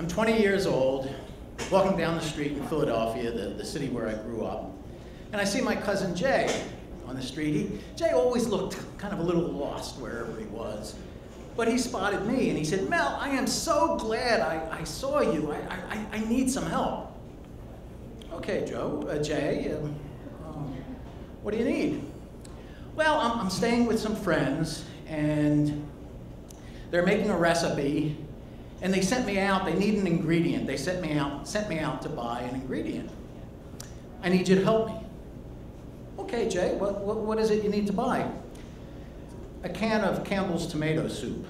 I'm 20 years old, walking down the street in Philadelphia, the city where I grew up, and I see my cousin Jay on the street. Jay always looked kind of a little lost wherever he was, but he spotted me and he said, "Mel, I am so glad I saw you. I need some help." "Okay, Jay, what do you need?" "Well, I'm staying with some friends and they're making a recipe and they sent me out, they need an ingredient. They sent me out to buy an ingredient. I need you to help me." "Okay, Jay, what is it you need to buy?" "A can of Campbell's tomato soup."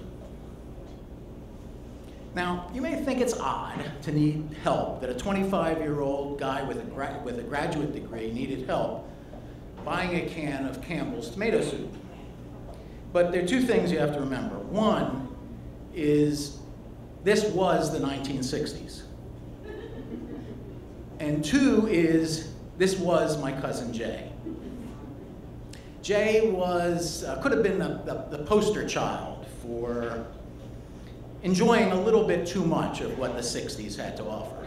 Now, you may think it's odd to need help, that a 25-year-old guy with a graduate degree needed help buying a can of Campbell's tomato soup. But there are two things you have to remember. One is this was the 1960s. And two is this was my cousin Jay. Jay could have been the poster child for enjoying a little bit too much of what the 60s had to offer.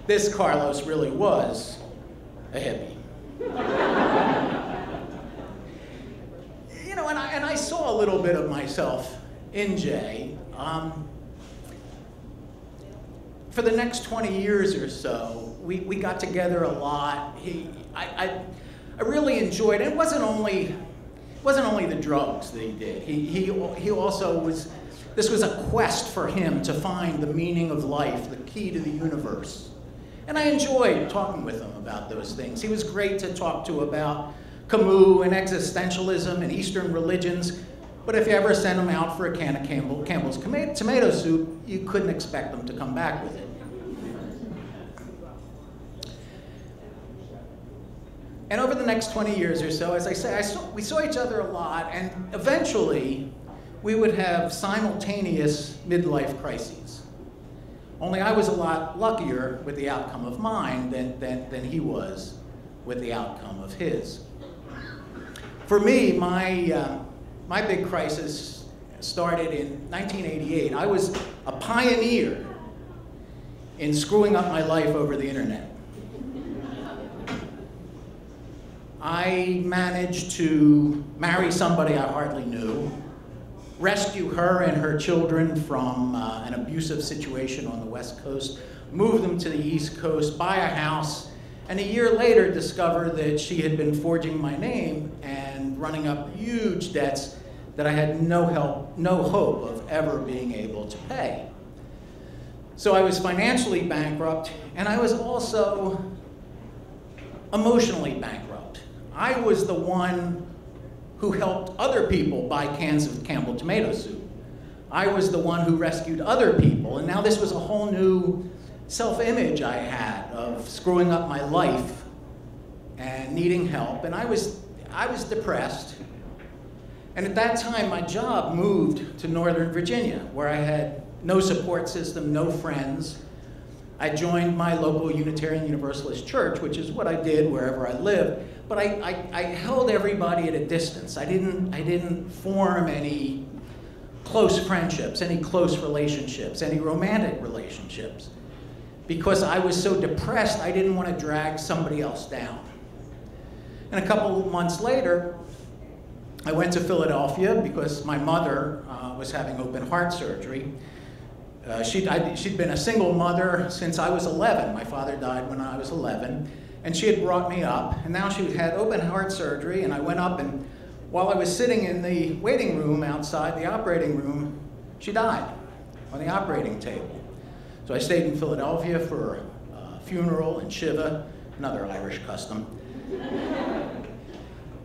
This Carlos really was a hippie. You know, and I saw a little bit of myself in Jay. For the next 20 years or so, we got together a lot. I really enjoyed it. It wasn't only the drugs that he did. He also was. This was a quest for him to find the meaning of life, the key to the universe. And I enjoyed talking with him about those things. He was great to talk to about Camus and existentialism and Eastern religions. But if you ever sent him out for a can of Campbell's tomato soup, you couldn't expect him to come back with it. And over the next 20 years or so, as I say, we saw each other a lot, and eventually we would have simultaneous midlife crises. Only I was a lot luckier with the outcome of mine than he was with the outcome of his. For me, my big crisis started in 1988. I was a pioneer in screwing up my life over the internet. I managed to marry somebody I hardly knew, rescue her and her children from an abusive situation on the West Coast, move them to the East Coast, buy a house, and a year later discover that she had been forging my name and running up huge debts that I had no hope of ever being able to pay. So I was financially bankrupt, and I was also emotionally bankrupt. I was the one who helped other people buy cans of Campbell tomato soup. I was the one who rescued other people, and now this was a whole new self-image I had of screwing up my life and needing help, and I was depressed. And at that time, my job moved to Northern Virginia, where I had no support system, no friends. I joined my local Unitarian Universalist church, which is what I did wherever I lived, but I held everybody at a distance. I didn't form any close friendships, any close relationships, any romantic relationships, because I was so depressed I didn't want to drag somebody else down. And a couple of months later, I went to Philadelphia because my mother was having open heart surgery. She'd been a single mother since I was 11. My father died when I was 11, and she had brought me up, and now she had open heart surgery, and I went up, and while I was sitting in the waiting room outside the operating room, she died on the operating table. So I stayed in Philadelphia for a funeral and Shiva, another Irish custom,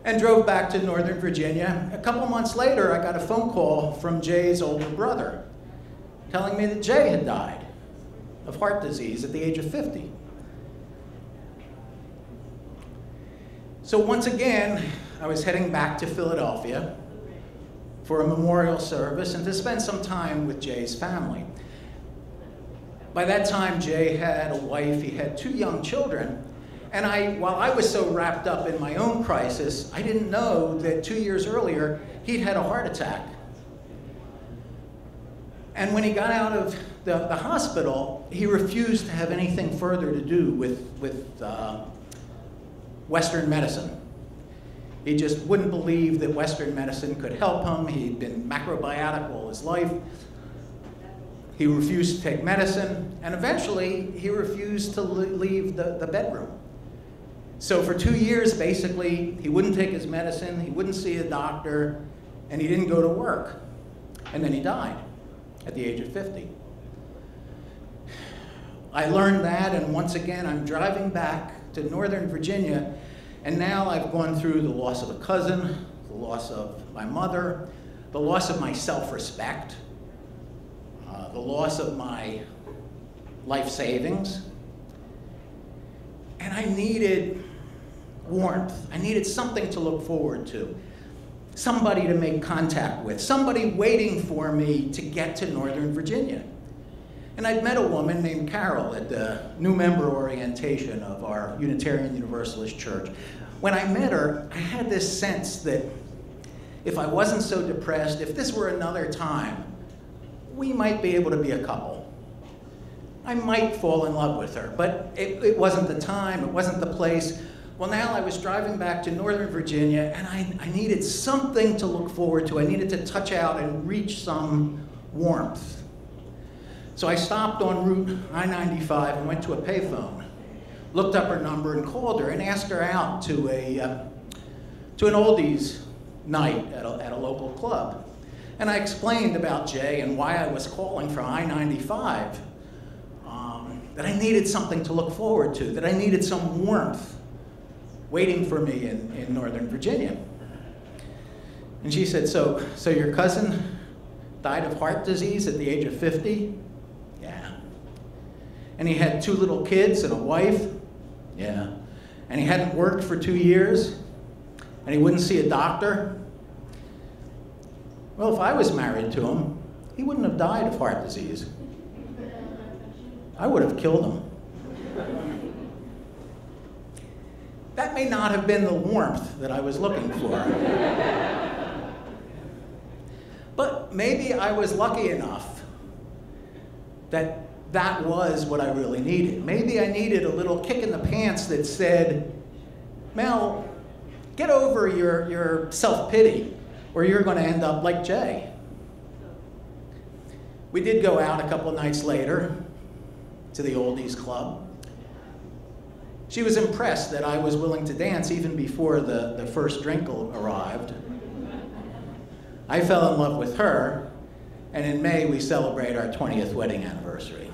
and drove back to Northern Virginia. A couple months later, I got a phone call from Jay's older brother telling me that Jay had died of heart disease at the age of 50. So once again, I was heading back to Philadelphia for a memorial service and to spend some time with Jay's family. By that time, Jay had a wife, he had 2 young children, and while I was so wrapped up in my own crisis, I didn't know that 2 years earlier, he'd had a heart attack. And when he got out of the hospital, he refused to have anything further to do with Western medicine. He just wouldn't believe that Western medicine could help him. He'd been macrobiotic all his life. He refused to take medicine, and eventually he refused to leave the bedroom. So for 2 years, basically, he wouldn't take his medicine, he wouldn't see a doctor, and he didn't go to work. And then he died at the age of 50. I learned that, and once again, I'm driving back to Northern Virginia, and now I've gone through the loss of a cousin, the loss of my mother, the loss of my self-respect, the loss of my life savings. And I needed warmth. I needed something to look forward to, somebody to make contact with, somebody waiting for me to get to Northern Virginia. And I'd met a woman named Carol at the new member orientation of our Unitarian Universalist Church. When I met her, I had this sense that if I wasn't so depressed, if this were another time, we might be able to be a couple. I might fall in love with her, but it wasn't the time, it wasn't the place. Well, now I was driving back to Northern Virginia, and I needed something to look forward to. I needed to touch out and reach some warmth. So I stopped on Route I-95 and went to a payphone, looked up her number and called her and asked her out to an oldies night at a local club. And I explained about Jay and why I was calling from I-95, that I needed something to look forward to, that I needed some warmth waiting for me in Northern Virginia. And she said, so your cousin died of heart disease at the age of 50? Yeah. And he had 2 little kids and a wife? Yeah. And he hadn't worked for 2 years? And he wouldn't see a doctor? Well, if I was married to him, he wouldn't have died of heart disease. I would have killed him. That may not have been the warmth that I was looking for. But maybe I was lucky enough that that was what I really needed. Maybe I needed a little kick in the pants that said, Mel, get over your self-pity, or you're going to end up like Jay. We did go out a couple of nights later to the oldies club. She was impressed that I was willing to dance even before the first drink arrived. I fell in love with her, and in May we celebrate our 20th wedding anniversary.